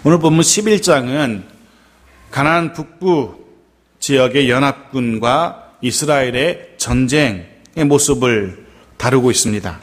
오늘 본문 11장은 가나안 북부 지역의 연합군과 이스라엘의 전쟁의 모습을 다루고 있습니다.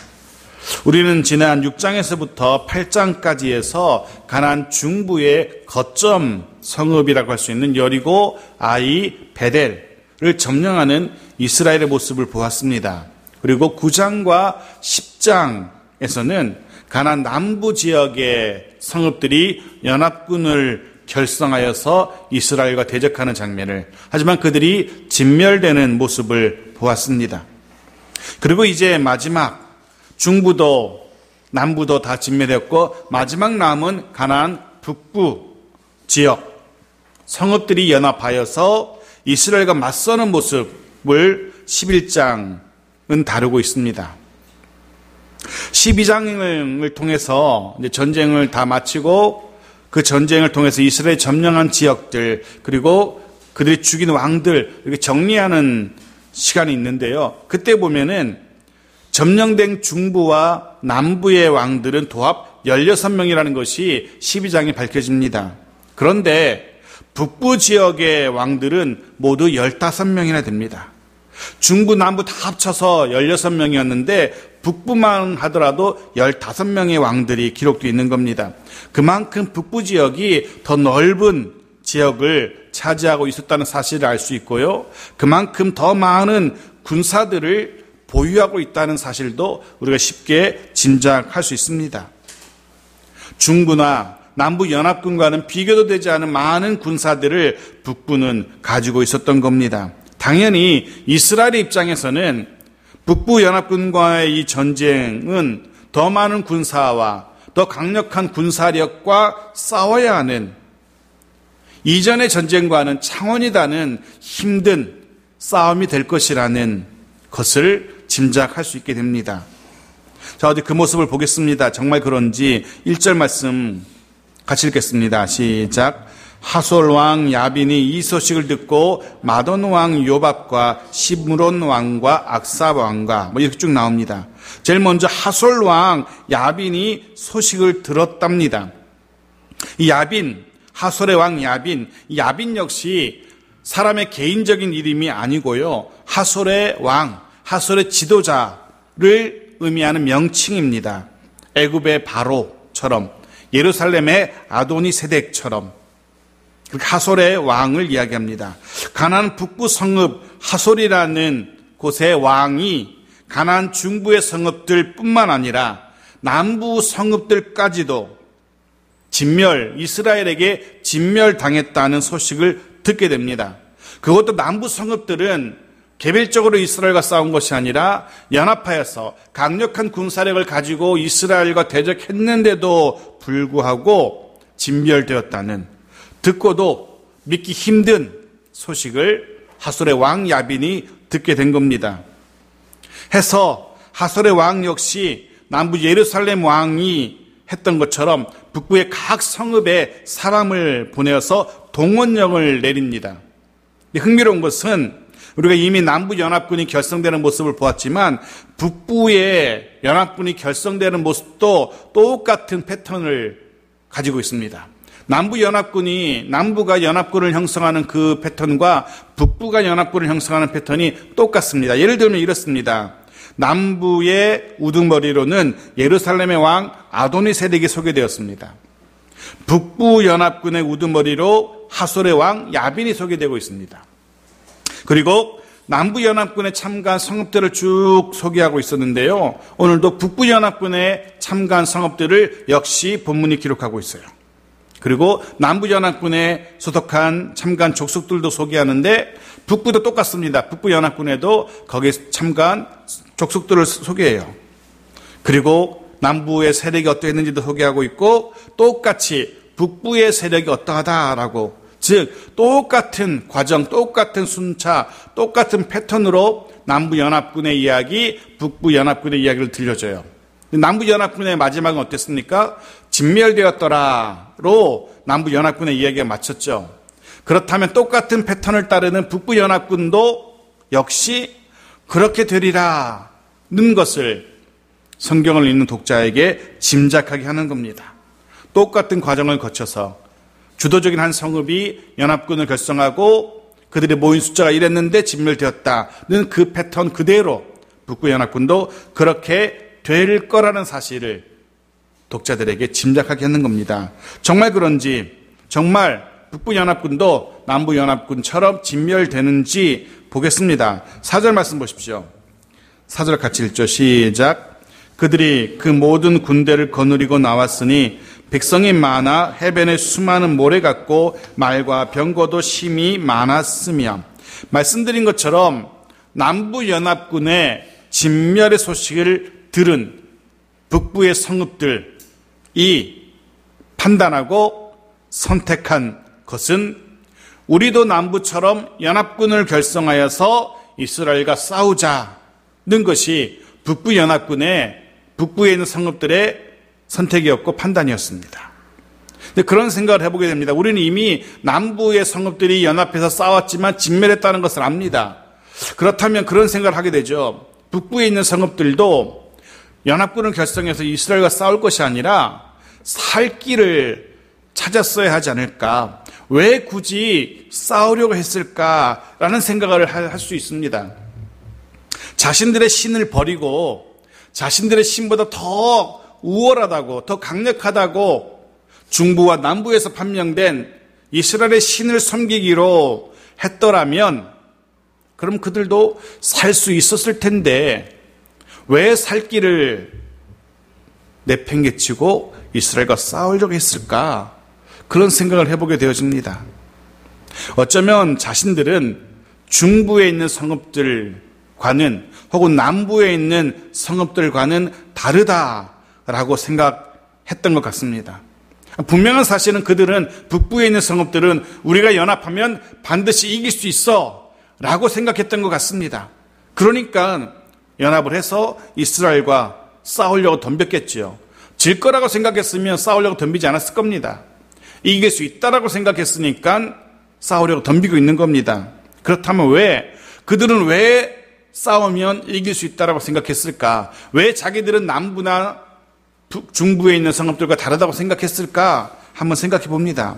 우리는 지난 6장에서부터 8장까지에서 가나안 중부의 거점 성읍이라고 할 수 있는 여리고, 아이, 베델을 점령하는 이스라엘의 모습을 보았습니다. 그리고 9장과 10장에서는 가나안 남부 지역의 성읍들이 연합군을 결성하여서 이스라엘과 대적하는 장면을, 하지만 그들이 진멸되는 모습을 보았습니다. 그리고 이제 마지막 중부도 남부도 다 진멸되었고 마지막 남은 가나안 북부 지역 성읍들이 연합하여서 이스라엘과 맞서는 모습을 11장은 다루고 있습니다. 12장을 통해서 이제 전쟁을 다 마치고 그 전쟁을 통해서 이스라엘이 점령한 지역들, 그리고 그들이 죽인 왕들 이렇게 정리하는 시간이 있는데요. 그때 보면은 점령된 중부와 남부의 왕들은 도합 16명이라는 것이 12장에 밝혀집니다. 그런데 북부 지역의 왕들은 모두 15명이나 됩니다. 중부, 남부 다 합쳐서 16명이었는데 북부만 하더라도 15명의 왕들이 기록되어 있는 겁니다. 그만큼 북부 지역이 더 넓은 지역을 차지하고 있었다는 사실을 알 수 있고요. 그만큼 더 많은 군사들을 보유하고 있다는 사실도 우리가 쉽게 짐작할 수 있습니다. 중부나 남부 연합군과는 비교도 되지 않은 많은 군사들을 북부는 가지고 있었던 겁니다. 당연히 이스라엘의 입장에서는 북부 연합군과의 이 전쟁은 더 많은 군사와 더 강력한 군사력과 싸워야 하는, 이전의 전쟁과는 차원이 다른 힘든 싸움이 될 것이라는 것을 짐작할 수 있게 됩니다. 자, 어디 그 모습을 보겠습니다. 정말 그런지 1절 말씀 같이 읽겠습니다. 시작. 하솔 왕 야빈이 이 소식을 듣고 마돈 왕 요밥과 시므론 왕과 악사 왕과 이렇게 쭉 나옵니다. 제일 먼저 하솔 왕 야빈이 소식을 들었답니다. 이 야빈, 하솔의 왕 야빈, 이 야빈 역시 사람의 개인적인 이름이 아니고요, 하솔의 왕, 하솔의 지도자를 의미하는 명칭입니다. 애굽의 바로처럼, 예루살렘의 아도니세덱처럼 하솔의 왕을 이야기합니다. 가나안 북부 성읍 하솔이라는 곳의 왕이 가나안 중부의 성읍들 뿐만 아니라 남부 성읍들까지도 이스라엘에게 진멸당했다는 소식을 듣게 됩니다. 그것도 남부 성읍들은 개별적으로 이스라엘과 싸운 것이 아니라 연합하여서 강력한 군사력을 가지고 이스라엘과 대적했는데도 불구하고 진멸되었다는, 듣고도 믿기 힘든 소식을 하솔의 왕 야빈이 듣게 된 겁니다. 해서 하솔의 왕 역시 남부 예루살렘 왕이 했던 것처럼 북부의 각 성읍에 사람을 보내어서 동원령을 내립니다. 흥미로운 것은 우리가 이미 남부 연합군이 결성되는 모습을 보았지만 북부의 연합군이 결성되는 모습도 똑같은 패턴을 가지고 있습니다. 남부가 연합군을 형성하는 그 패턴과 북부가 연합군을 형성하는 패턴이 똑같습니다. 예를 들면 이렇습니다. 남부의 우두머리로는 예루살렘의 왕 아도니세덱이 소개되었습니다. 북부 연합군의 우두머리로 하솔의 왕 야빈이 소개되고 있습니다. 그리고 남부 연합군에 참가한 성읍들을 쭉 소개하고 있었는데요, 오늘도 북부 연합군에 참가한 성읍들을 역시 본문이 기록하고 있어요. 그리고 남부 연합군에 소속한 참가한 족속들도 소개하는데 북부도 똑같습니다. 북부 연합군에도 거기에 참가한 족속들을 소개해요. 그리고 남부의 세력이 어떠했는지도 소개하고 있고, 똑같이 북부의 세력이 어떠하다라고, 즉 똑같은 과정, 똑같은 순차, 똑같은 패턴으로 남부 연합군의 이야기, 북부 연합군의 이야기를 들려줘요. 남부 연합군의 마지막은 어땠습니까? 진멸되었더라로 남부 연합군의 이야기가 마쳤죠. 그렇다면 똑같은 패턴을 따르는 북부 연합군도 역시 그렇게 되리라는 것을 성경을 읽는 독자에게 짐작하게 하는 겁니다. 똑같은 과정을 거쳐서 주도적인 한 성읍이 연합군을 결성하고 그들이 모인 숫자가 이랬는데 진멸되었다는 그 패턴 그대로 북부 연합군도 그렇게 될 거라는 사실을 독자들에게 짐작하게 하는 겁니다. 정말 그런지, 정말 북부 연합군도 남부 연합군처럼 진멸되는지 보겠습니다. 4절 말씀 보십시오. 4절 같이 읽죠. 시작. 그들이 그 모든 군대를 거느리고 나왔으니 백성이 많아 해변에 수많은 모래 같고 말과 병거도 심히 많았으며, 말씀드린 것처럼 남부 연합군의 진멸의 소식을 들은 북부의 성읍들이 판단하고 선택한 것은 우리도 남부처럼 연합군을 결성하여서 이스라엘과 싸우자는 것이 북부 연합군의 북부에 있는 성읍들의 선택이었고 판단이었습니다. 근데 그런 생각을 해보게 됩니다. 우리는 이미 남부의 성읍들이 연합해서 싸웠지만 진멸했다는 것을 압니다. 그렇다면 그런 생각을 하게 되죠. 북부에 있는 성읍들도 연합군을 결성해서 이스라엘과 싸울 것이 아니라 살 길을 찾았어야 하지 않을까? 왜 굳이 싸우려고 했을까라는 생각을 할 수 있습니다. 자신들의 신을 버리고 자신들의 신보다 더 우월하다고, 더 강력하다고 중부와 남부에서 판명된 이스라엘의 신을 섬기기로 했더라면 그럼 그들도 살 수 있었을 텐데 왜 살 길을 내팽개치고 이스라엘과 싸우려고 했을까? 그런 생각을 해보게 되어집니다. 어쩌면 자신들은 중부에 있는 성읍들과는 혹은 남부에 있는 성읍들과는 다르다라고 생각했던 것 같습니다. 분명한 사실은 그들은 북부에 있는 성읍들은 우리가 연합하면 반드시 이길 수 있어 라고 생각했던 것 같습니다. 그러니까 연합을 해서 이스라엘과 싸우려고 덤볐겠지요. 질 거라고 생각했으면 싸우려고 덤비지 않았을 겁니다. 이길 수 있다라고 생각했으니까 싸우려고 덤비고 있는 겁니다. 그렇다면 그들은 왜 싸우면 이길 수 있다라고 생각했을까? 왜 자기들은 남부나 중부에 있는 성읍들과 다르다고 생각했을까? 한번 생각해 봅니다.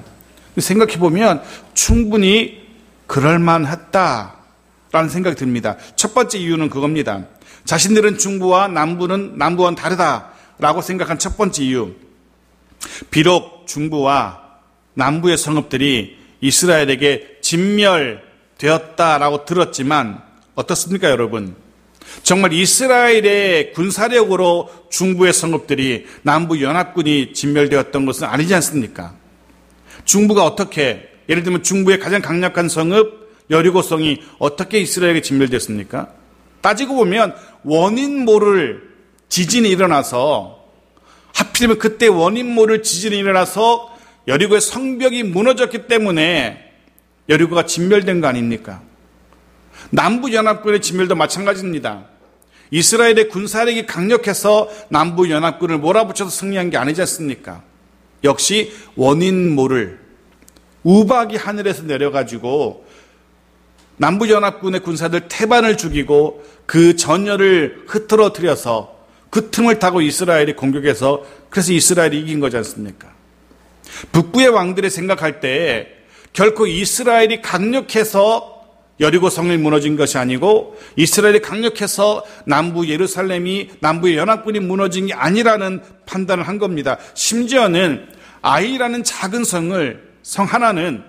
생각해 보면 충분히 그럴만하다라는 생각이 듭니다. 첫 번째 이유는 그겁니다. 자신들은 중부와 남부와는 다르다라고 생각한 첫 번째 이유. 비록 중부와 남부의 성읍들이 이스라엘에게 진멸되었다라고 들었지만 어떻습니까, 여러분? 정말 이스라엘의 군사력으로 중부의 성읍들이 남부 연합군이 진멸되었던 것은 아니지 않습니까? 중부가 어떻게, 예를 들면 중부의 가장 강력한 성읍 여리고성이 어떻게 이스라엘에게 진멸됐습니까? 따지고 보면 원인 모를 지진이 일어나서, 하필이면 그때 원인 모를 지진이 일어나서 여리고의 성벽이 무너졌기 때문에 여리고가 진멸된 거 아닙니까? 남부 연합군의 진멸도 마찬가지입니다. 이스라엘의 군사력이 강력해서 남부 연합군을 몰아붙여서 승리한 게 아니지 않습니까? 역시 원인 모를 우박이 하늘에서 내려가지고 남부 연합군의 군사들 태반을 죽이고 그 전열을 흐트러뜨려서 그 틈을 타고 이스라엘이 공격해서 그래서 이스라엘이 이긴 거지 않습니까? 북부의 왕들이 생각할 때 결코 이스라엘이 강력해서 여리고 성이 무너진 것이 아니고 이스라엘이 강력해서 남부 예루살렘이 남부의 연합군이 무너진 게 아니라는 판단을 한 겁니다. 심지어는 아이라는 작은 성 하나는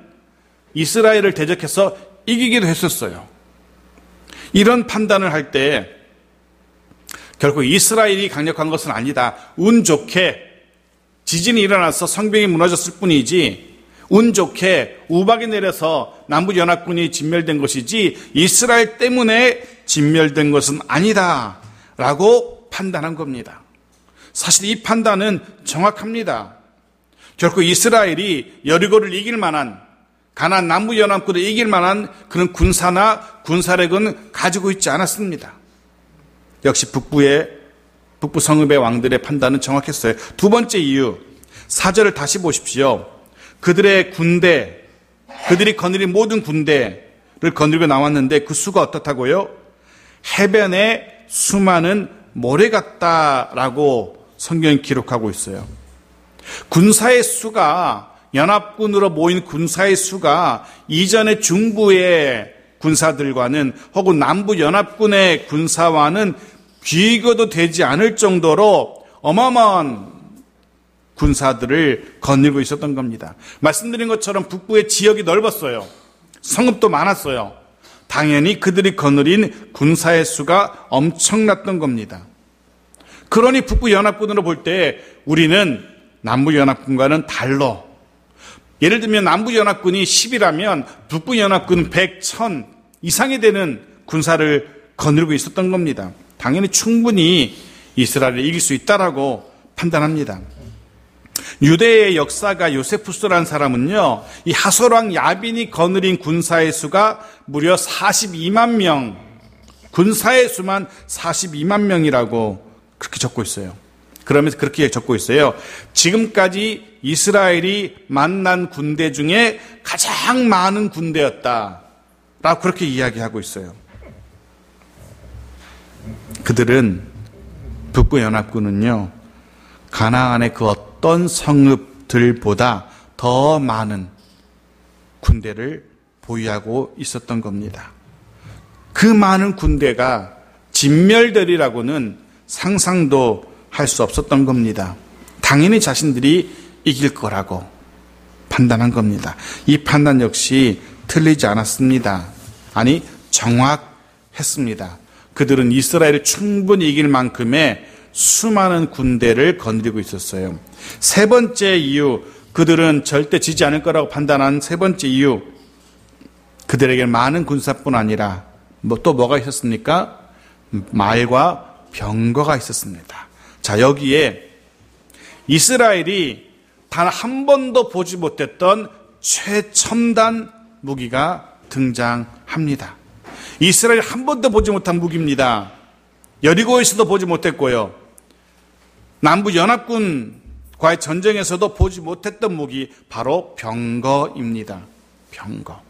이스라엘을 대적해서 이기기도 했었어요. 이런 판단을 할 때 결코 이스라엘이 강력한 것은 아니다. 운 좋게 지진이 일어나서 성벽이 무너졌을 뿐이지 운 좋게 우박이 내려서 남부연합군이 진멸된 것이지 이스라엘 때문에 진멸된 것은 아니다 라고 판단한 겁니다. 사실 이 판단은 정확합니다. 결코 이스라엘이 여리고를 이길 만한, 가나안 남부연합군을 이길 만한 그런 군사나 군사력은 가지고 있지 않았습니다. 역시 북부 성읍의 왕들의 판단은 정확했어요. 두 번째 이유, 4절을 다시 보십시오. 그들의 군대, 그들이 거느린 모든 군대를 거느리고 나왔는데 그 수가 어떻다고요? 해변에 수많은 모래 같다라고 성경이 기록하고 있어요. 군사의 수가 연합군으로 모인 군사의 수가 이전의 중부의 군사들과는 혹은 남부 연합군의 군사와는 비교도 되지 않을 정도로 어마어마한 군사들을 거느리고 있었던 겁니다. 말씀드린 것처럼 북부의 지역이 넓었어요. 성읍도 많았어요. 당연히 그들이 거느린 군사의 수가 엄청났던 겁니다. 그러니 북부 연합군으로 볼 때 우리는 남부 연합군과는 달러. 예를 들면 남부 연합군이 10이라면 북부 연합군은 100, 1000 이상이 되는 군사를 거느리고 있었던 겁니다. 당연히 충분히 이스라엘을 이길 수 있다라고 판단합니다. 유대의 역사가 요세푸스라는 사람은요, 이 하솔왕 야빈이 거느린 군사의 수가 무려 42만 명, 군사의 수만 42만 명이라고 그렇게 적고 있어요. 그러면서 그렇게 적고 있어요. 지금까지 이스라엘이 만난 군대 중에 가장 많은 군대였다 라고 그렇게 이야기하고 있어요. 그들은 북부 연합군은요, 가나안의 그 어떤 성읍들보다 더 많은 군대를 보유하고 있었던 겁니다. 그 많은 군대가 진멸되리라고는 상상도 할 수 없었던 겁니다. 당연히 자신들이 이길 거라고 판단한 겁니다. 이 판단 역시 틀리지 않았습니다. 아니, 정확했습니다. 그들은 이스라엘을 충분히 이길 만큼의 수많은 군대를 거느리고 있었어요. 세 번째 이유, 그들은 절대 지지 않을 거라고 판단한 세 번째 이유, 그들에게 많은 군사뿐 아니라 또 뭐가 있었습니까? 말과 병거가 있었습니다. 자, 여기에 이스라엘이 단 한 번도 보지 못했던 최첨단 무기가 등장합니다. 이스라엘이 한 번도 보지 못한 무기입니다. 여리고에서도 보지 못했고요. 남부 연합군과의 전쟁에서도 보지 못했던 무기, 바로 병거입니다. 병거.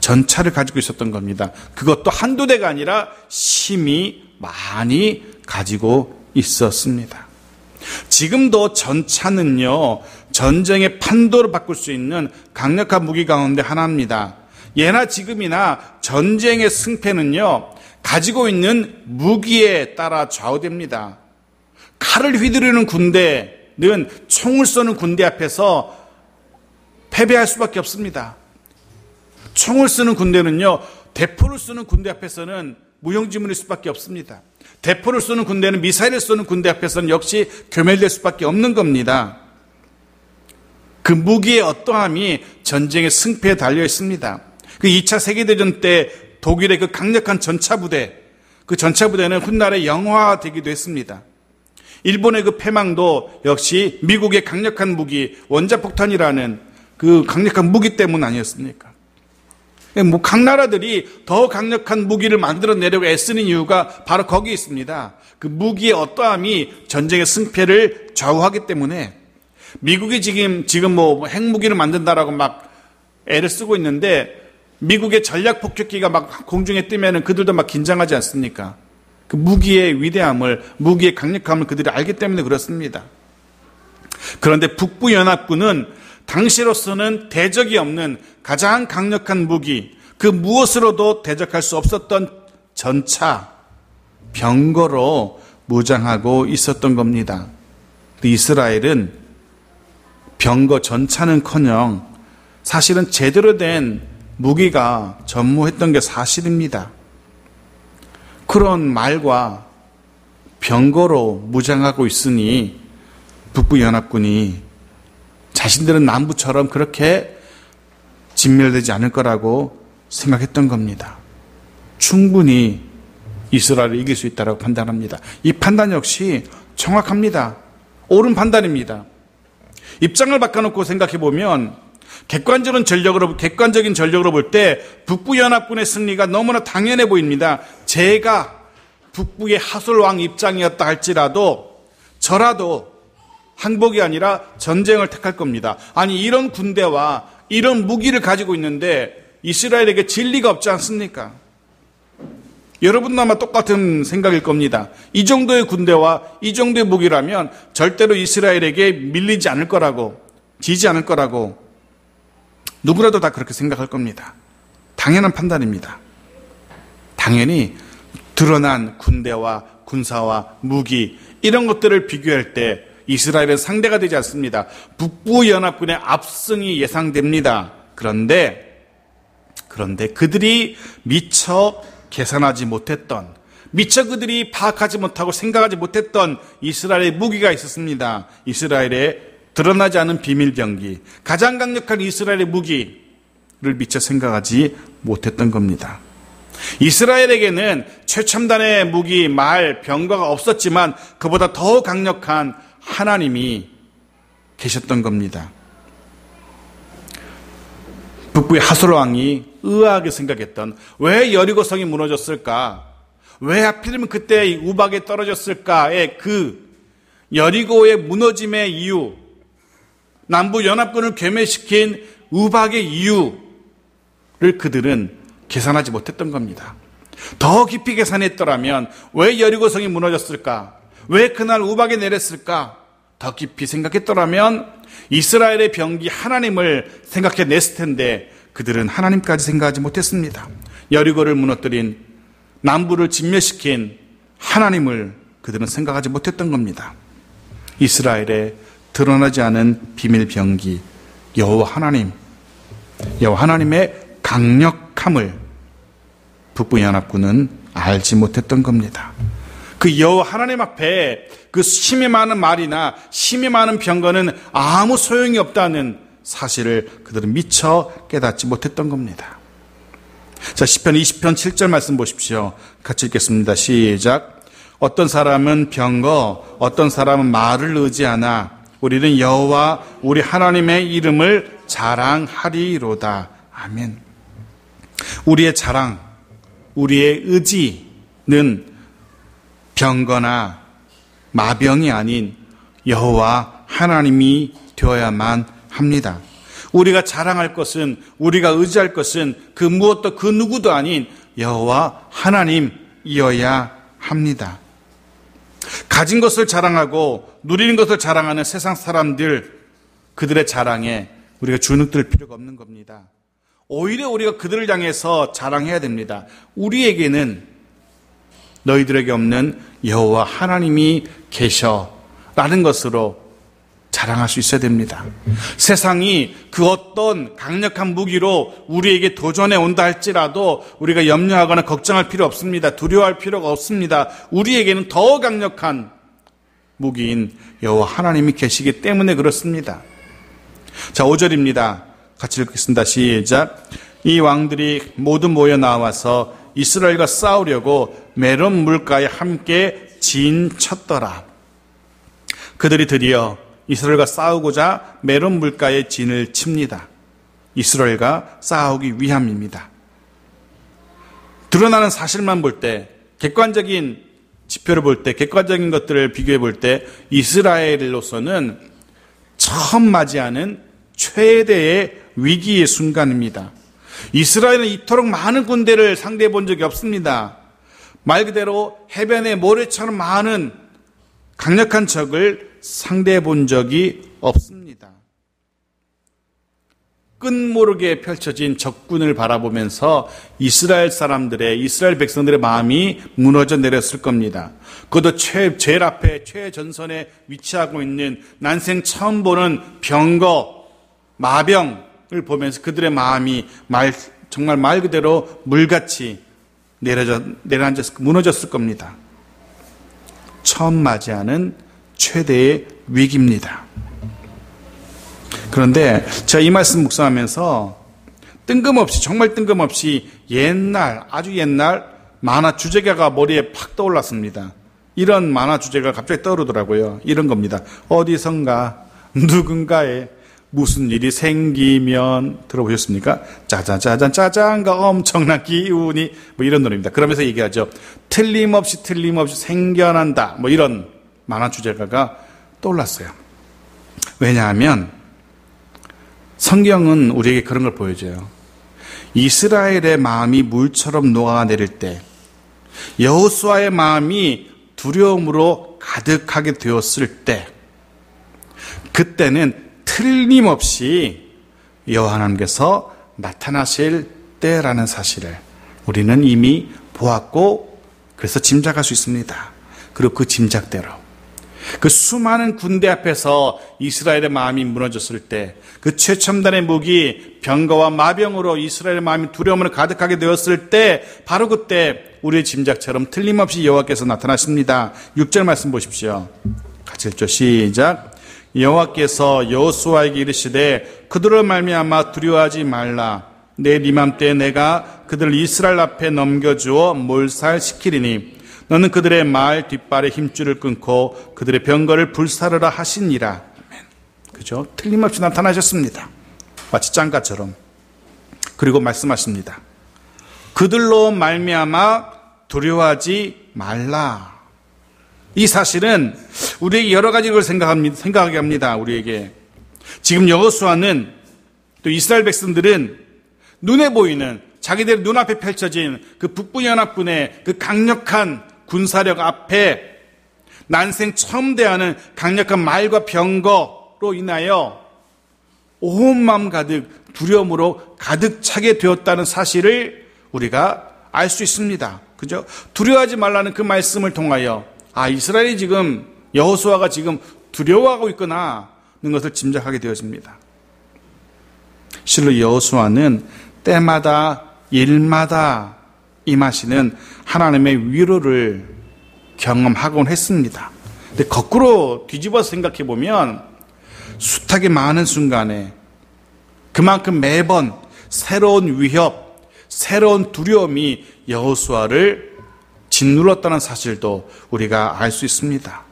전차를 가지고 있었던 겁니다. 그것도 한두 대가 아니라 심히 많이 가지고 있었습니다. 지금도 전차는요, 전쟁의 판도를 바꿀 수 있는 강력한 무기 가운데 하나입니다. 예나 지금이나 전쟁의 승패는요, 가지고 있는 무기에 따라 좌우됩니다. 칼을 휘두르는 군대는 총을 쏘는 군대 앞에서 패배할 수밖에 없습니다. 총을 쓰는 군대는요, 대포를 쏘는 군대 앞에서는 무용지물일 수밖에 없습니다. 대포를 쏘는 군대는 미사일을 쏘는 군대 앞에서는 역시 괴멸될 수밖에 없는 겁니다. 그 무기의 어떠함이 전쟁의 승패에 달려 있습니다. 그 2차 세계대전 때 독일의 그 강력한 전차부대, 그 전차부대는 훗날에 영화화되기도 했습니다. 일본의 그 패망도 역시 미국의 강력한 무기, 원자폭탄이라는 그 강력한 무기 때문 아니었습니까? 각 나라들이 더 강력한 무기를 만들어내려고 애쓰는 이유가 바로 거기에 있습니다. 그 무기의 어떠함이 전쟁의 승패를 좌우하기 때문에 미국이 지금 뭐 핵무기를 만든다라고 막 애를 쓰고 있는데 미국의 전략 폭격기가 막 공중에 뜨면은 그들도 막 긴장하지 않습니까? 그 무기의 위대함을, 무기의 강력함을 그들이 알기 때문에 그렇습니다. 그런데 북부 연합군은 당시로서는 대적이 없는 가장 강력한 무기, 그 무엇으로도 대적할 수 없었던 전차, 병거로 무장하고 있었던 겁니다. 이스라엘은 병거 전차는커녕 사실은 제대로 된 무기가 전무했던 게 사실입니다. 그런 말과 병거로 무장하고 있으니 북부 연합군이 자신들은 남부처럼 그렇게 진멸되지 않을 거라고 생각했던 겁니다. 충분히 이스라엘을 이길 수 있다고 판단합니다. 이 판단 역시 정확합니다. 옳은 판단입니다. 입장을 바꿔놓고 생각해보면 객관적인 전력으로 볼 때 북부연합군의 승리가 너무나 당연해 보입니다. 제가 북부의 하솔왕 입장이었다 할지라도 저라도 항복이 아니라 전쟁을 택할 겁니다. 아니, 이런 군대와 이런 무기를 가지고 있는데 이스라엘에게 진리가 없지 않습니까? 여러분도 아마 똑같은 생각일 겁니다. 이 정도의 군대와 이 정도의 무기라면 절대로 이스라엘에게 밀리지 않을 거라고, 지지 않을 거라고 누구라도 다 그렇게 생각할 겁니다. 당연한 판단입니다. 당연히 드러난 군대와 군사와 무기 이런 것들을 비교할 때 이스라엘은 상대가 되지 않습니다. 북부연합군의 압승이 예상됩니다. 그런데 그들이 미처 계산하지 못했던, 미처 그들이 파악하지 못하고 생각하지 못했던 이스라엘의 무기가 있었습니다. 이스라엘의 드러나지 않은 비밀병기, 가장 강력한 이스라엘의 무기를 미처 생각하지 못했던 겁니다. 이스라엘에게는 최첨단의 무기, 말, 병거가 없었지만 그보다 더 강력한 하나님이 계셨던 겁니다. 북부의 하솔 왕이 의아하게 생각했던, 왜 여리고성이 무너졌을까? 왜 하필이면 그때 우박에 떨어졌을까의 그 여리고의 무너짐의 이유, 남부 연합군을 괴멸시킨 우박의 이유를 그들은 계산하지 못했던 겁니다. 더 깊이 계산했더라면 왜 여리고성이 무너졌을까? 왜 그날 우박에 내렸을까? 더 깊이 생각했더라면 이스라엘의 병기 하나님을 생각해냈을 텐데 그들은 하나님까지 생각하지 못했습니다. 여리고를 무너뜨린, 남부를 진멸시킨 하나님을 그들은 생각하지 못했던 겁니다. 이스라엘의 드러나지 않은 비밀 병기 여호와 하나님의 강력함을 북부연합군은 알지 못했던 겁니다. 그 여호와 하나님 앞에 그 힘이 많은 말이나 힘이 많은 병거는 아무 소용이 없다는 사실을 그들은 미처 깨닫지 못했던 겁니다. 자, 시편 20편 7절 말씀 보십시오. 같이 읽겠습니다. 시작. 어떤 사람은 병거, 어떤 사람은 말을 의지하나 우리는 여호와 우리 하나님의 이름을 자랑하리로다. 아멘. 우리의 자랑, 우리의 의지는 병거나 마병이 아닌 여호와 하나님이 되어야만 합니다. 우리가 자랑할 것은, 우리가 의지할 것은 그 무엇도 그 누구도 아닌 여호와 하나님이어야 합니다. 가진 것을 자랑하고 누리는 것을 자랑하는 세상 사람들, 그들의 자랑에 우리가 주눅들 필요가 없는 겁니다. 오히려 우리가 그들을 향해서 자랑해야 됩니다. 우리에게는 너희들에게 없는 여호와 하나님이 계셔라는 것으로 자랑할 수 있어야 됩니다. 세상이 그 어떤 강력한 무기로 우리에게 도전해 온다 할지라도 우리가 염려하거나 걱정할 필요 없습니다. 두려워할 필요가 없습니다. 우리에게는 더 강력한 무기인 여호와 하나님이 계시기 때문에 그렇습니다. 자, 5절입니다. 같이 읽겠습니다. 시작. 이 왕들이 모두 모여 나와서 이스라엘과 싸우려고 메론 물가에 함께 진쳤더라. 그들이 드디어 이스라엘과 싸우고자 메론 물가에 진을 칩니다. 이스라엘과 싸우기 위함입니다. 드러나는 사실만 볼 때, 객관적인 지표를 볼 때, 객관적인 것들을 비교해 볼 때 이스라엘로서는 처음 맞이하는 최대의 위기의 순간입니다. 이스라엘은 이토록 많은 군대를 상대해 본 적이 없습니다. 말 그대로 해변의 모래처럼 많은 강력한 적을 상대해 본 적이 없습니다. 끝모르게 펼쳐진 적군을 바라보면서 이스라엘 백성들의 마음이 무너져 내렸을 겁니다. 그것도 제일 앞에 최전선에 위치하고 있는 난생 처음 보는 병거, 마병을 보면서 그들의 마음이 정말 말 그대로 물같이 무너졌을 겁니다. 처음 맞이하는 최대의 위기입니다. 그런데 제가 이 말씀 묵상하면서 정말 뜬금없이 아주 옛날 만화 주제가가 머리에 팍 떠올랐습니다. 이런 만화 주제가 갑자기 떠오르더라고요. 이런 겁니다. 어디선가 누군가에 무슨 일이 생기면, 들어보셨습니까? 짜잔가 엄청난 기운이, 이런 노래입니다. 그러면서 얘기하죠. 틀림없이 생겨난다. 이런 만화 주제가가 떠올랐어요. 왜냐하면 성경은 우리에게 그런 걸 보여줘요. 이스라엘의 마음이 물처럼 녹아내릴 때, 여호수아의 마음이 두려움으로 가득하게 되었을 때, 그때는 틀림없이 여호와 하나님께서 나타나실 때라는 사실을 우리는 이미 보았고, 그래서 짐작할 수 있습니다. 그리고 그 짐작대로 그 수많은 군대 앞에서 이스라엘의 마음이 무너졌을 때, 그 최첨단의 무기 병거와 마병으로 이스라엘의 마음이 두려움으로 가득하게 되었을 때, 바로 그때 우리의 짐작처럼 틀림없이 여호와께서 나타나십니다. 6절 말씀 보십시오. 같이 읽죠. 시작. 여호와께서 여호수아에게 이르시되 그들을 말미암아 두려워하지 말라. 내일 이맘때에 내가 그들을 이스라엘 앞에 넘겨주어 몰살시키리니 너는 그들의 말 뒷발의 힘줄을 끊고 그들의 병거를 불사르라 하시니라. 그죠? 틀림없이 나타나셨습니다. 마치 짱가처럼. 그리고 말씀하십니다. 그들로 말미암아 두려워하지 말라. 이 사실은 우리에게 여러 가지 걸 생각하게 합니다. 우리에게. 지금 여호수아는, 또 이스라엘 백성들은 눈에 보이는, 자기들 눈앞에 펼쳐진 그 북부연합군의 그 강력한 군사력 앞에 난생 처음 대하는 강력한 말과 병거로 인하여 온 마음 가득 두려움으로 가득 차게 되었다는 사실을 우리가 알 수 있습니다. 그죠? 두려워하지 말라는 그 말씀을 통하여 이스라엘이 지금, 여호수아가 지금 두려워하고 있구나 하는 것을 짐작하게 되었습니다. 실로 여호수아는 때마다 일마다 임하시는 하나님의 위로를 경험하곤 했습니다. 근데 거꾸로 뒤집어서 생각해 보면 숱하게 많은 순간에 그만큼 매번 새로운 위협, 새로운 두려움이 여호수아를 짓눌렀다는 사실도 우리가 알 수 있습니다.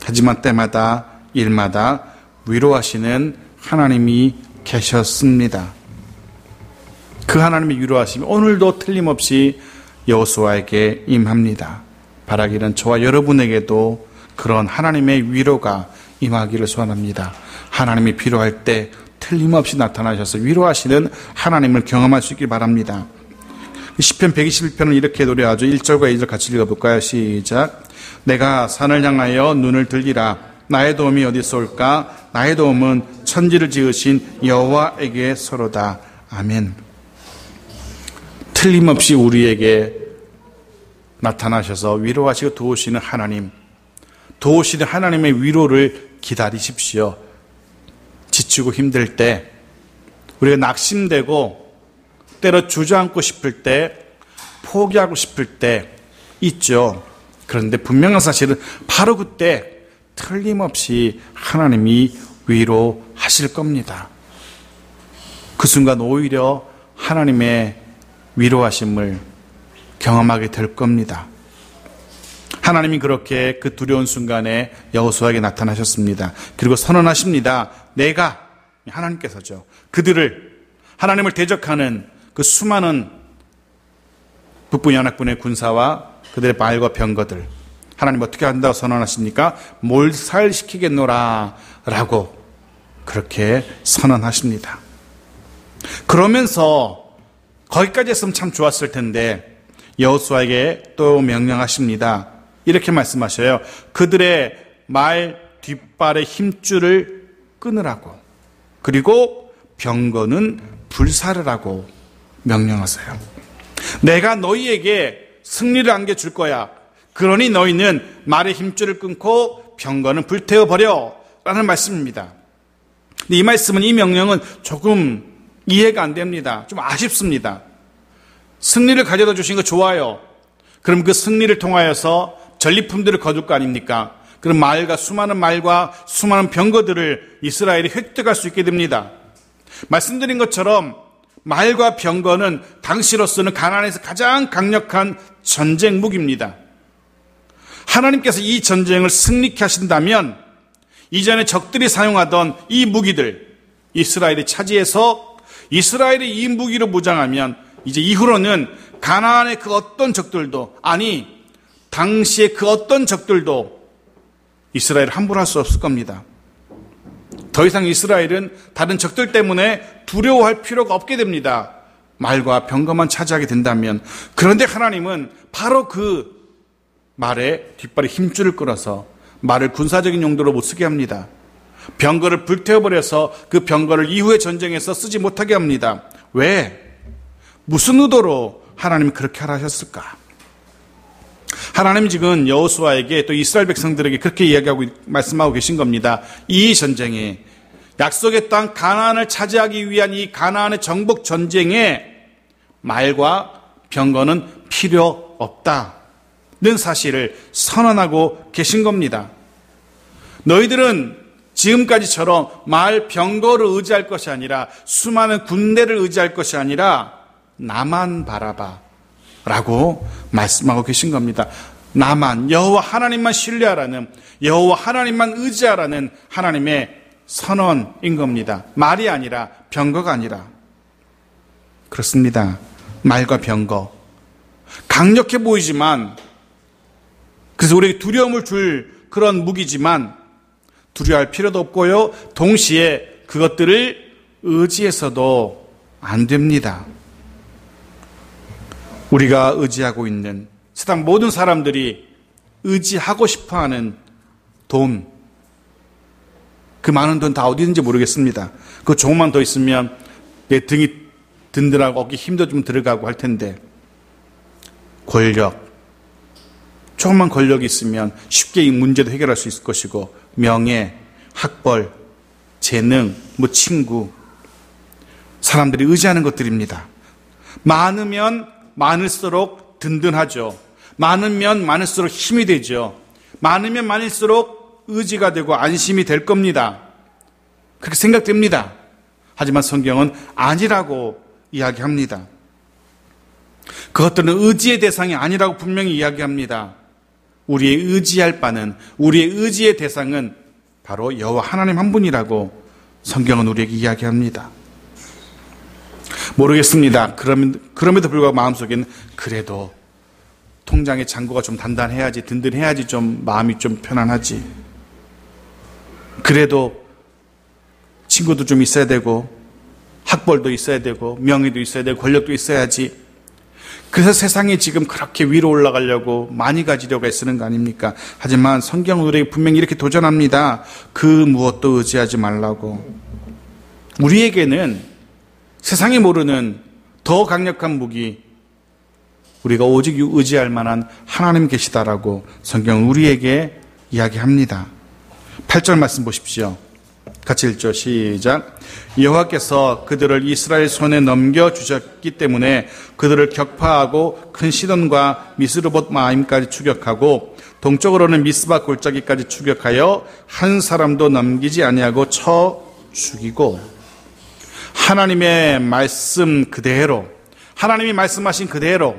하지만 때마다 일마다 위로하시는 하나님이 계셨습니다. 그 하나님의 위로하심이 오늘도 틀림없이 여호수아에게 임합니다. 바라기는 저와 여러분에게도 그런 하나님의 위로가 임하기를 소원합니다. 하나님이 필요할 때 틀림없이 나타나셔서 위로하시는 하나님을 경험할 수 있길 바랍니다. 시편 121편은 이렇게 노래하죠. 1절과 2절 같이 읽어볼까요? 시작. 내가 산을 향하여 눈을 들리라. 나의 도움이 어디서 올까? 나의 도움은 천지를 지으신 여호와에게서로다. 아멘. 틀림없이 우리에게 나타나셔서 위로하시고 도우시는 하나님, 도우시는 하나님의 위로를 기다리십시오. 지치고 힘들 때, 우리가 낙심되고 때로 주저앉고 싶을 때, 포기하고 싶을 때 있죠. 그런데 분명한 사실은 바로 그때 틀림없이 하나님이 위로하실 겁니다. 그 순간 오히려 하나님의 위로하심을 경험하게 될 겁니다. 하나님이 그렇게 그 두려운 순간에 여호수아에게 나타나셨습니다. 그리고 선언하십니다. 내가, 하나님께서죠, 그들을, 하나님을 대적하는 그 수많은 북부연합군의 군사와 그들의 말과 병거들, 하나님 어떻게 한다고 선언하십니까? 몰살시키겠노라 라고 그렇게 선언하십니다. 그러면서 거기까지 했으면 참 좋았을 텐데 여호수아에게 또 명령하십니다. 이렇게 말씀하셔요. 그들의 말 뒷발의 힘줄을 끊으라고, 그리고 병거는 불사르라고 명령하세요. 내가 너희에게 승리를 안겨줄 거야. 그러니 너희는 말의 힘줄을 끊고 병거는 불태워버려 라는 말씀입니다. 근데 이 말씀은, 이 명령은 조금 이해가 안 됩니다. 좀 아쉽습니다. 승리를 가져다 주신 거 좋아요. 그럼 그 승리를 통하여서 전리품들을 거둘 거 아닙니까? 그럼 수많은 말과 수많은 병거들을 이스라엘이 획득할 수 있게 됩니다. 말씀드린 것처럼 말과 병거는 당시로서는 가나안에서 가장 강력한 전쟁 무기입니다. 하나님께서 이 전쟁을 승리케 하신다면 이전에 적들이 사용하던 이 무기들 이스라엘이 차지해서 이스라엘이 이 무기로 무장하면 이제 이후로는 가나안의 그 어떤 적들도, 아니 당시의 그 어떤 적들도 이스라엘을 함부로 할 수 없을 겁니다. 더 이상 이스라엘은 다른 적들 때문에 두려워할 필요가 없게 됩니다. 말과 병거만 차지하게 된다면, 그런데 하나님은 바로 그 말에 뒷발에 힘줄을 끌어서 말을 군사적인 용도로 못 쓰게 합니다. 병거를 불태워버려서 그 병거를 이후의 전쟁에서 쓰지 못하게 합니다. 왜? 무슨 의도로 하나님이 그렇게 하라 하셨을까? 하나님 지금 여호수아에게 또 이스라엘 백성들에게 그렇게 이야기하고 말씀하고 계신 겁니다. 이 전쟁에, 약속의 땅 가나안을 차지하기 위한 이 가나안의 정복 전쟁에 말과 병거는 필요 없다는 사실을 선언하고 계신 겁니다. 너희들은 지금까지처럼 말, 병거를 의지할 것이 아니라, 수많은 군대를 의지할 것이 아니라 나만 바라봐 라고 말씀하고 계신 겁니다. 나만, 여호와 하나님만 신뢰하라는, 여호와 하나님만 의지하라는 하나님의 선언인 겁니다. 말이 아니라, 병거가 아니라. 그렇습니다. 말과 병거, 강력해 보이지만, 그래서 우리에게 두려움을 줄 그런 무기지만 두려워할 필요도 없고요, 동시에 그것들을 의지해서도 안 됩니다. 우리가 의지하고 있는, 세상 모든 사람들이 의지하고 싶어하는 돈, 그 많은 돈 다 어디 있는지 모르겠습니다. 그 조금만 더 있으면 내 등이 든든하고 어깨 힘도 좀 들어가고 할 텐데, 권력, 조금만 권력이 있으면 쉽게 이 문제도 해결할 수 있을 것이고, 명예, 학벌, 재능, 친구, 사람들이 의지하는 것들입니다. 많으면 많을수록 든든하죠. 많으면 많을수록 힘이 되죠. 많으면 많을수록 의지가 되고 안심이 될 겁니다. 그렇게 생각됩니다. 하지만 성경은 아니라고 이야기합니다. 그것들은 의지의 대상이 아니라고 분명히 이야기합니다. 우리의 의지할 바는, 우리의 의지의 대상은 바로 여호와 하나님 한 분이라고 성경은 우리에게 이야기합니다. 모르겠습니다. 그럼에도 불구하고 마음속에는 그래도 통장의 잔고가 좀 단단해야지, 든든해야지 좀 마음이 좀 편안하지. 그래도 친구도 좀 있어야 되고, 학벌도 있어야 되고, 명예도 있어야 되고, 권력도 있어야지. 그래서 세상이 지금 그렇게 위로 올라가려고 많이 가지려고 애쓰는 거 아닙니까? 하지만 성경은 우리에게 분명히 이렇게 도전합니다. 그 무엇도 의지하지 말라고. 우리에게는 세상이 모르는 더 강력한 무기, 우리가 오직 의지할 만한 하나님 계시다라고 성경은 우리에게 이야기합니다. 8절 말씀 보십시오. 같이 읽죠. 시작. 여호와께서 그들을 이스라엘 손에 넘겨주셨기 때문에 그들을 격파하고 큰 시돈과 미스르봇 마임까지 추격하고 동쪽으로는 미스바 골짜기까지 추격하여 한 사람도 남기지 아니하고 쳐 죽이고. 하나님의 말씀 그대로, 하나님이 말씀하신 그대로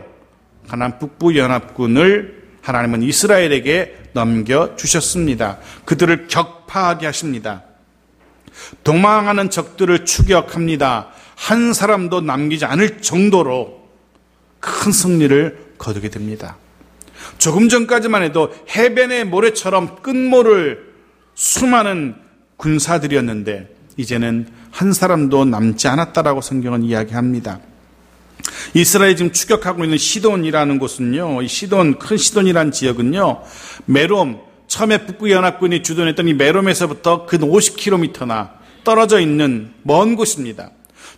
가나안 북부 연합군을 하나님은 이스라엘에게 넘겨주셨습니다. 그들을 격파하게 하십니다. 도망하는 적들을 추격합니다. 한 사람도 남기지 않을 정도로 큰 승리를 거두게 됩니다. 조금 전까지만 해도 해변의 모래처럼 끝모를 수많은 군사들이었는데 이제는 한 사람도 남지 않았다라고 성경은 이야기합니다. 이스라엘이 지금 추격하고 있는 시돈이라는 곳은요, 이 시돈, 큰 시돈이라는 지역은요, 메롬, 처음에 북부연합군이 주둔했던 이 메롬에서부터 근 50km나 떨어져 있는 먼 곳입니다.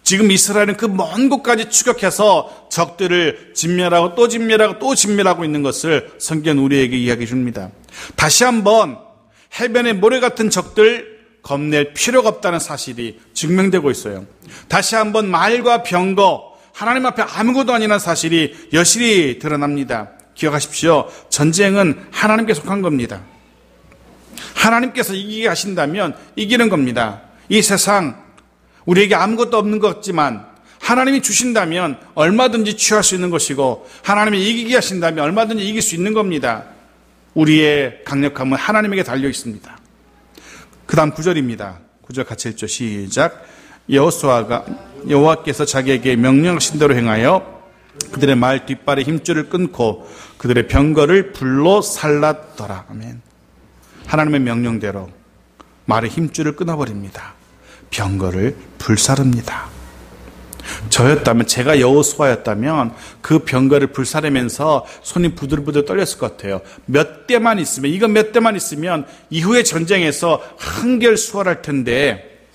지금 이스라엘은 그 먼 곳까지 추격해서 적들을 진멸하고 또 진멸하고 또 진멸하고 있는 것을 성경은 우리에게 이야기해 줍니다. 다시 한번 해변의 모래 같은 적들 겁낼 필요가 없다는 사실이 증명되고 있어요. 다시 한번 말과 병거, 하나님 앞에 아무것도 아니라는 사실이 여실히 드러납니다. 기억하십시오. 전쟁은 하나님께 속한 겁니다. 하나님께서 이기게 하신다면 이기는 겁니다. 이 세상 우리에게 아무것도 없는 것 같지만 하나님이 주신다면 얼마든지 취할 수 있는 것이고, 하나님이 이기게 하신다면 얼마든지 이길 수 있는 겁니다. 우리의 강력함은 하나님에게 달려 있습니다. 그 다음 9절입니다. 9절 같이 읽죠. 시작. 여호와께서 자기에게 명령하신 대로 행하여 그들의 말 뒷발의 힘줄을 끊고 그들의 병거를 불로 살랐더라. 아멘. 하나님의 명령대로 말의 힘줄을 끊어버립니다. 병거를 불사릅니다. 저였다면, 제가 여호수아였다면 그 병거를 불사르면서 손이 부들부들 떨렸을 것 같아요. 몇 대만 있으면, 이거 몇 대만 있으면 이후의 전쟁에서 한결 수월할 텐데,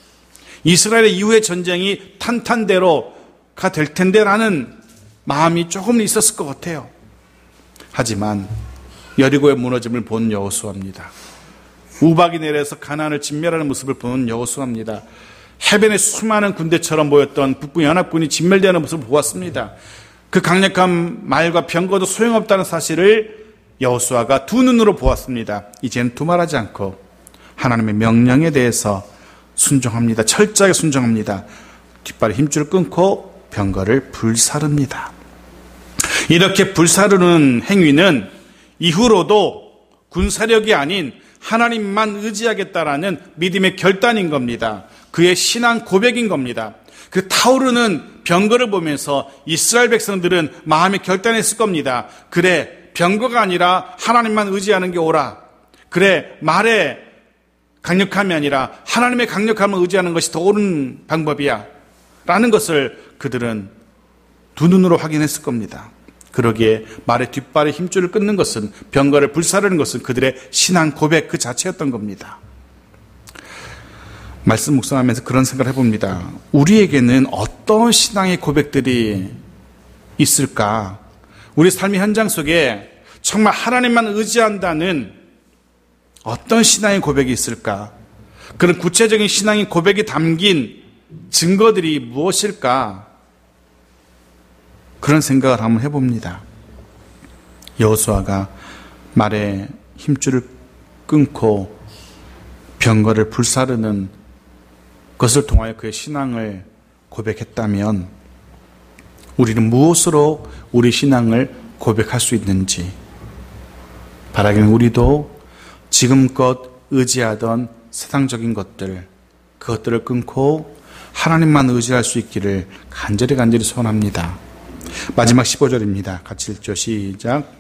이스라엘의 이후의 전쟁이 탄탄대로가 될 텐데라는 마음이 조금 있었을 것 같아요. 하지만 여리고의 무너짐을 본 여호수아입니다. 우박이 내려서 가나안을 진멸하는 모습을 본 여호수아입니다. 해변에 수많은 군대처럼 보였던 북부 연합군이 진멸되는 모습을 보았습니다. 그 강력한 말과 병거도 소용없다는 사실을 여호수아가 두 눈으로 보았습니다. 이제는 두말하지 않고 하나님의 명령에 대해서 순종합니다. 철저하게 순종합니다. 뒷발에 힘줄을 끊고 병거를 불사릅니다. 이렇게 불사르는 행위는 이후로도 군사력이 아닌 하나님만 의지하겠다라는 믿음의 결단인 겁니다. 그의 신앙 고백인 겁니다. 그 타오르는 병거를 보면서 이스라엘 백성들은 마음에 결단했을 겁니다. 그래, 병거가 아니라 하나님만 의지하는 게 옳아. 그래, 말의 강력함이 아니라 하나님의 강력함을 의지하는 것이 더 옳은 방법이야 라는 것을 그들은 두 눈으로 확인했을 겁니다. 그러기에 말의 뒷발에 힘줄을 끊는 것은, 병거를 불사르는 것은 그들의 신앙 고백 그 자체였던 겁니다. 말씀 묵상하면서 그런 생각을 해봅니다. 우리에게는 어떤 신앙의 고백들이 있을까? 우리 삶의 현장 속에 정말 하나님만 의지한다는 어떤 신앙의 고백이 있을까? 그런 구체적인 신앙의 고백이 담긴 증거들이 무엇일까? 그런 생각을 한번 해봅니다. 여호수아가 말에 힘줄을 끊고 병거를 불사르는 것을 통하여 그의 신앙을 고백했다면 우리는 무엇으로 우리 신앙을 고백할 수 있는지, 바라기는 우리도 지금껏 의지하던 세상적인 것들, 그것들을 끊고 하나님만 의지할 수 있기를 간절히 소원합니다. 마지막 15절입니다. 같이 읽죠. 시작.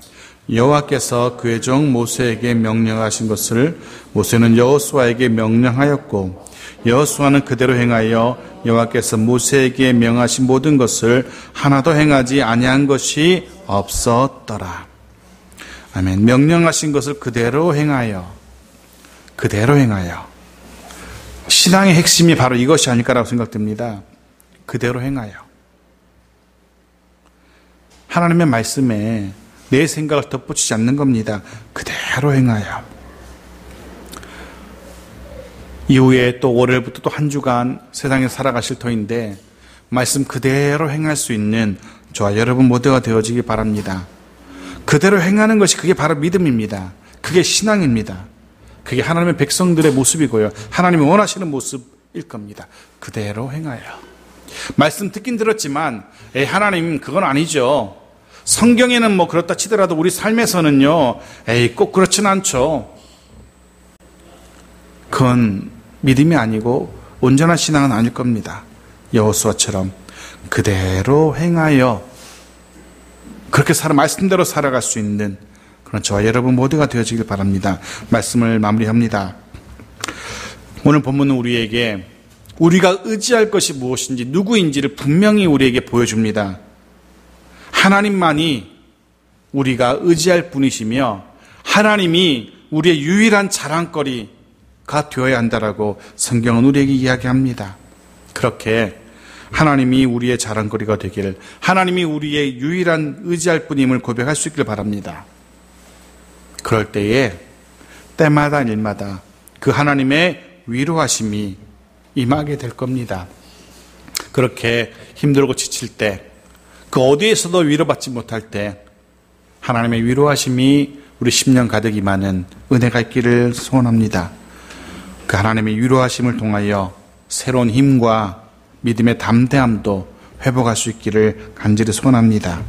여호와께서 그의 종 모세에게 명령하신 것을 모세는 여호수아에게 명령하였고 여호수아는 그대로 행하여 여호와께서 모세에게 명하신 모든 것을 하나도 행하지 아니한 것이 없었더라. 아멘. 명령하신 것을 그대로 행하여. 신앙의 핵심이 바로 이것이 아닐까라고 생각됩니다. 그대로 행하여. 하나님의 말씀에 내 생각을 덧붙이지 않는 겁니다. 그대로 행하여. 이후에 또 월요일부터 또 한 주간 세상에 살아가실 터인데 말씀 그대로 행할 수 있는 저와 여러분 모두가 되어지기 바랍니다. 그대로 행하는 것이 그게 바로 믿음입니다. 그게 신앙입니다. 그게 하나님의 백성들의 모습이고요. 하나님이 원하시는 모습일 겁니다. 그대로 행하여. 말씀 듣긴 들었지만 하나님 그건 아니죠. 성경에는 뭐 그렇다 치더라도 우리 삶에서는요, 꼭 그렇진 않죠. 그건 믿음이 아니고 온전한 신앙은 아닐 겁니다. 여호수아처럼 그대로 행하여 그렇게 말씀대로 살아갈 수 있는 그런 저와 여러분 모두가 되어지길 바랍니다. 말씀을 마무리합니다. 오늘 본문은 우리에게 우리가 의지할 것이 무엇인지, 누구인지를 분명히 우리에게 보여줍니다. 하나님만이 우리가 의지할 분이시며 하나님이 우리의 유일한 자랑거리가 되어야 한다라고 성경은 우리에게 이야기합니다. 그렇게 하나님이 우리의 자랑거리가 되기를, 하나님이 우리의 유일한 의지할 분임을 고백할 수 있기를 바랍니다. 그럴 때에 때마다 일마다 그 하나님의 위로하심이 임하게 될 겁니다. 그렇게 힘들고 지칠 때, 그 어디에서도 위로받지 못할 때 하나님의 위로하심이 우리 10년 가득 임하는 은혜가 있기를 소원합니다. 그 하나님의 위로하심을 통하여 새로운 힘과 믿음의 담대함도 회복할 수 있기를 간절히 소원합니다.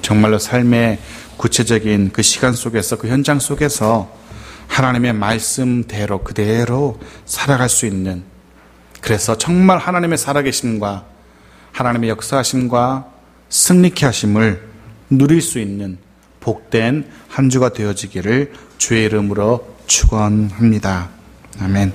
정말로 삶의 구체적인 그 시간 속에서, 그 현장 속에서 하나님의 말씀대로 그대로 살아갈 수 있는, 그래서 정말 하나님의 살아계심과 하나님의 역사하심과 승리케 하심을 누릴 수 있는 복된 한 주가 되어지기를 주의 이름으로 축원합니다. 아멘.